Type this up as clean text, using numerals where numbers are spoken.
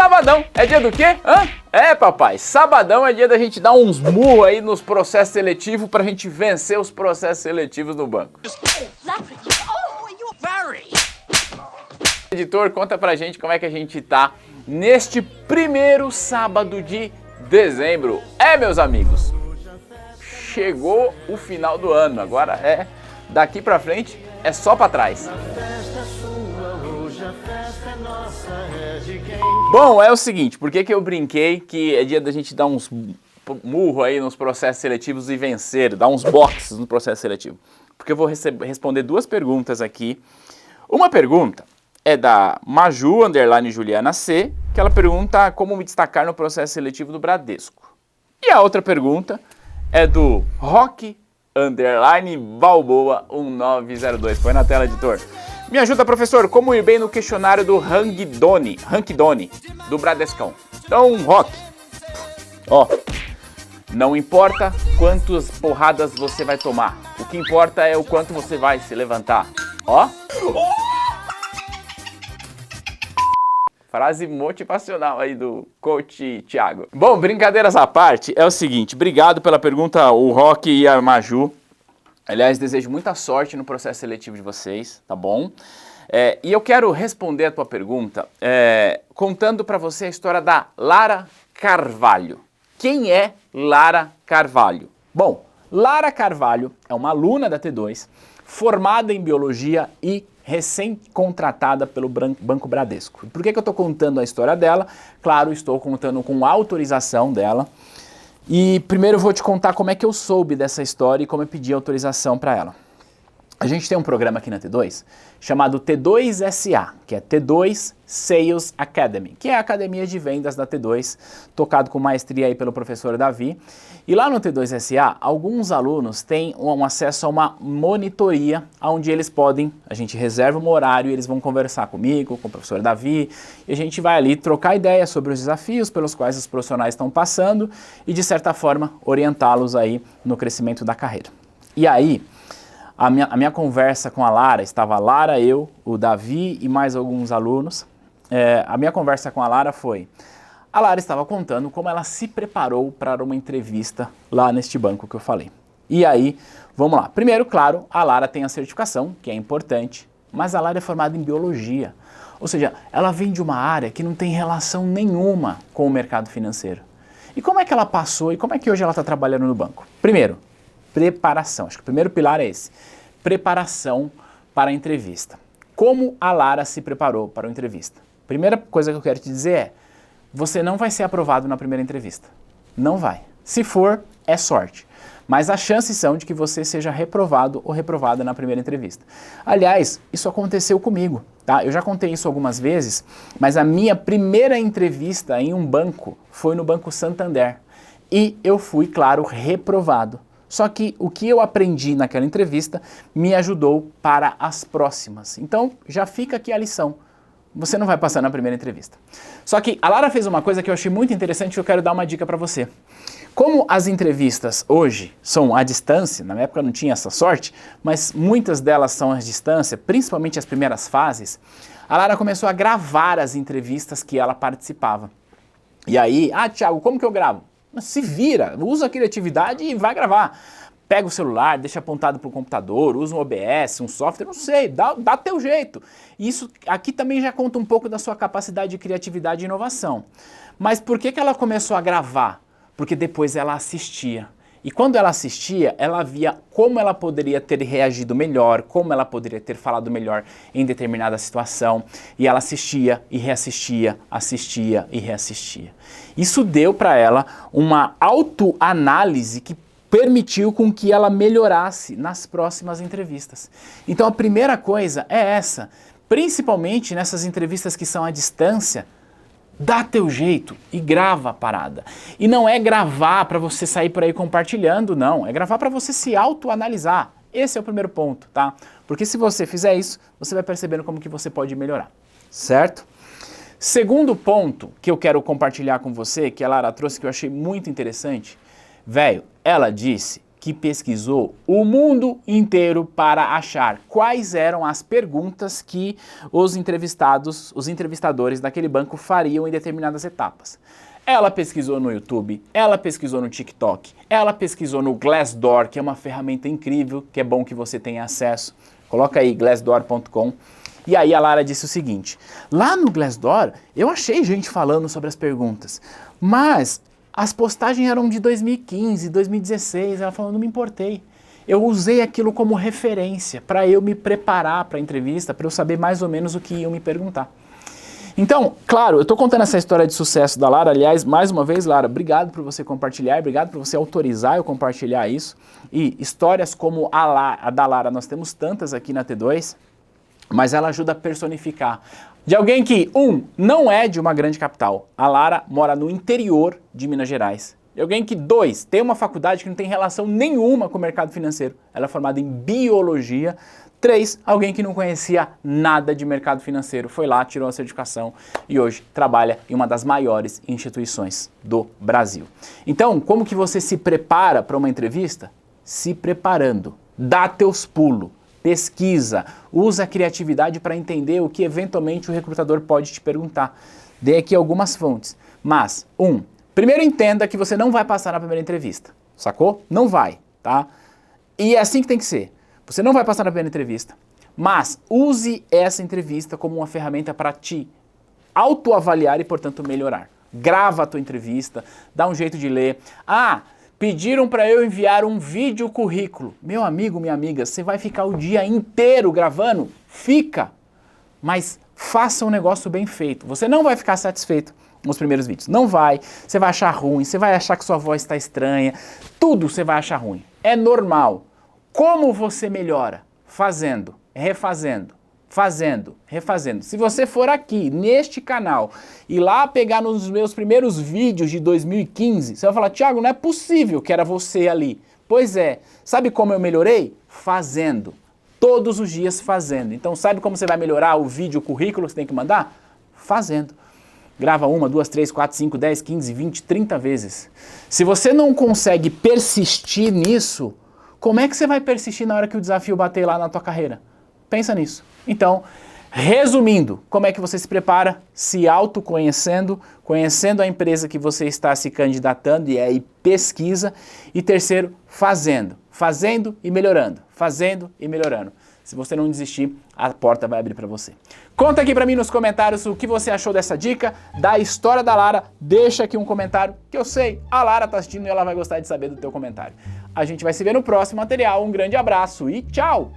Sabadão é dia do quê? Hã? É, papai, sabadão é dia da gente dar uns murros aí nos processos seletivos pra gente vencer os processos seletivos no banco. Editor, conta pra gente como é que a gente tá neste primeiro sábado de dezembro. É, meus amigos, chegou o final do ano, agora daqui pra frente é só pra trás. Bom, é o seguinte, por que eu brinquei que é dia da gente dar uns murros aí nos processos seletivos e vencer, dar uns boxes no processo seletivo? Porque eu vou responder duas perguntas aqui. Uma pergunta é da Maju, _ Juliana C, que ela pergunta como me destacar no processo seletivo do Bradesco. E a outra pergunta é do Rock _ Balboa 1902. Põe na tela, editor. Me ajuda, professor, como ir bem no questionário do Rankdone do Bradescão. Então, Rock, ó, não importa quantas porradas você vai tomar, o que importa é o quanto você vai se levantar, ó. Frase motivacional aí do coach Thiago. Bom, brincadeiras à parte, é o seguinte, obrigado pela pergunta, o Rock e a Maju. Aliás, desejo muita sorte no processo seletivo de vocês, tá bom? E eu quero responder a tua pergunta contando para você a história da Lara Carvalho. Quem é Lara Carvalho? Bom, Lara Carvalho é uma aluna da T2, formada em biologia e recém-contratada pelo Banco Bradesco. Por que eu estou contando a história dela? Claro, estou contando com a autorização dela. E primeiro eu vou te contar como é que eu soube dessa história e como eu pedi autorização para ela. A gente tem um programa aqui na T2 chamado T2SA, que é T2 Sales Academy, que é a academia de vendas da T2, tocado com maestria aí pelo professor Davi. E lá no T2SA, alguns alunos têm um acesso a uma monitoria, onde eles podem, a gente reserva um horário e eles vão conversar comigo, com o professor Davi, e a gente vai ali trocar ideias sobre os desafios pelos quais os profissionais estão passando e, de certa forma, orientá-los aí no crescimento da carreira. E aí, a minha conversa com a Lara, estava a Lara, eu, o Davi e mais alguns alunos. A minha conversa com a Lara foi, a Lara estava contando como ela se preparou para uma entrevista lá neste banco que eu falei. E aí, vamos lá. Primeiro, claro, a Lara tem a certificação, que é importante, mas a Lara é formada em biologia. Ou seja, ela vem de uma área que não tem relação nenhuma com o mercado financeiro. E como é que ela passou e como é que hoje ela está trabalhando no banco? Primeiro, preparação. Acho que o primeiro pilar é esse. Preparação para a entrevista. Como a Lara se preparou para a entrevista? Primeira coisa que eu quero te dizer é, você não vai ser aprovado na primeira entrevista. Não vai. Se for, é sorte. Mas as chances são de que você seja reprovado ou reprovada na primeira entrevista. Aliás, isso aconteceu comigo, tá? Eu já contei isso algumas vezes, mas a minha primeira entrevista em um banco foi no Banco Santander. E eu fui, claro, reprovado. Só que o que eu aprendi naquela entrevista me ajudou para as próximas. Então, já fica aqui a lição. Você não vai passar na primeira entrevista. Só que a Lara fez uma coisa que eu achei muito interessante e eu quero dar uma dica para você. Como as entrevistas hoje são à distância, na minha época não tinha essa sorte, mas muitas delas são à distância, principalmente as primeiras fases, a Lara começou a gravar as entrevistas que ela participava. E aí, Thiago, como que eu gravo? Se vira, usa a criatividade e vai gravar. Pega o celular, deixa apontado para o computador, usa um OBS, um software, não sei, dá teu jeito. Isso aqui também já conta um pouco da sua capacidade de criatividade e inovação. Mas por que ela começou a gravar? Porque depois ela assistia. E quando ela assistia, ela via como ela poderia ter reagido melhor, como ela poderia ter falado melhor em determinada situação. E ela assistia e reassistia, assistia e reassistia. Isso deu para ela uma autoanálise que permitiu com que ela melhorasse nas próximas entrevistas. Então a primeira coisa é essa, principalmente nessas entrevistas que são à distância, dá teu jeito e grava a parada. E não é gravar para você sair por aí compartilhando, não. É gravar para você se autoanalisar. Esse é o primeiro ponto, tá? Porque se você fizer isso, você vai percebendo como que você pode melhorar, certo? Segundo ponto que eu quero compartilhar com você, que a Lara trouxe, que eu achei muito interessante, velho, ela disse que pesquisou o mundo inteiro para achar quais eram as perguntas que os entrevistadores daquele banco fariam em determinadas etapas. Ela pesquisou no YouTube, ela pesquisou no TikTok, ela pesquisou no Glassdoor, que é uma ferramenta incrível, que é bom que você tenha acesso. Coloca aí, glassdoor.com. E aí a Lara disse o seguinte, lá no Glassdoor eu achei gente falando sobre as perguntas, mas as postagens eram de 2015, 2016, ela falou, não me importei. Eu usei aquilo como referência para eu me preparar para a entrevista, para eu saber mais ou menos o que iam me perguntar. Então, claro, eu estou contando essa história de sucesso da Lara, aliás, mais uma vez, Lara, obrigado por você compartilhar, obrigado por você autorizar eu compartilhar isso. E histórias como a da Lara, nós temos tantas aqui na T2, mas ela ajuda a personificar. De alguém que, não é de uma grande capital. A Lara mora no interior de Minas Gerais. De alguém que, 2, tem uma faculdade que não tem relação nenhuma com o mercado financeiro. Ela é formada em biologia. 3, alguém que não conhecia nada de mercado financeiro. Foi lá, tirou a certificação e hoje trabalha em uma das maiores instituições do Brasil. Então, como que você se prepara para uma entrevista? Se preparando. Dá teus pulos. Pesquisa, usa a criatividade para entender o que eventualmente o recrutador pode te perguntar. Dei aqui algumas fontes. Mas, primeiro entenda que você não vai passar na primeira entrevista, sacou? Não vai, tá? E é assim que tem que ser. Você não vai passar na primeira entrevista, mas use essa entrevista como uma ferramenta para te autoavaliar e, portanto, melhorar. Grava a tua entrevista, dá um jeito de ler. Pediram para eu enviar um vídeo currículo. Meu amigo, minha amiga, você vai ficar o dia inteiro gravando? Fica! Mas faça um negócio bem feito. Você não vai ficar satisfeito nos primeiros vídeos. Não vai. Você vai achar ruim, você vai achar que sua voz está estranha. Tudo você vai achar ruim. É normal. Como você melhora? Fazendo, refazendo. Fazendo, refazendo. Se você for aqui, neste canal, e lá pegar nos meus primeiros vídeos de 2015, você vai falar, Thiago, não é possível que era você ali. Pois é. Sabe como eu melhorei? Fazendo. Todos os dias fazendo. Então, sabe como você vai melhorar o vídeo, o currículo que você tem que mandar? Fazendo. Grava 1, 2, 3, 4, 5, 10, 15, 20, 30 vezes. Se você não consegue persistir nisso, como é que você vai persistir na hora que o desafio bater lá na tua carreira? Pensa nisso. Então, resumindo, como é que você se prepara? Se autoconhecendo, conhecendo a empresa que você está se candidatando e aí pesquisa. E terceiro, fazendo. Fazendo e melhorando. Fazendo e melhorando. Se você não desistir, a porta vai abrir para você. Conta aqui para mim nos comentários o que você achou dessa dica, da história da Lara. Deixa aqui um comentário, que eu sei, a Lara tá assistindo e ela vai gostar de saber do teu comentário. A gente vai se ver no próximo material. Um grande abraço e tchau!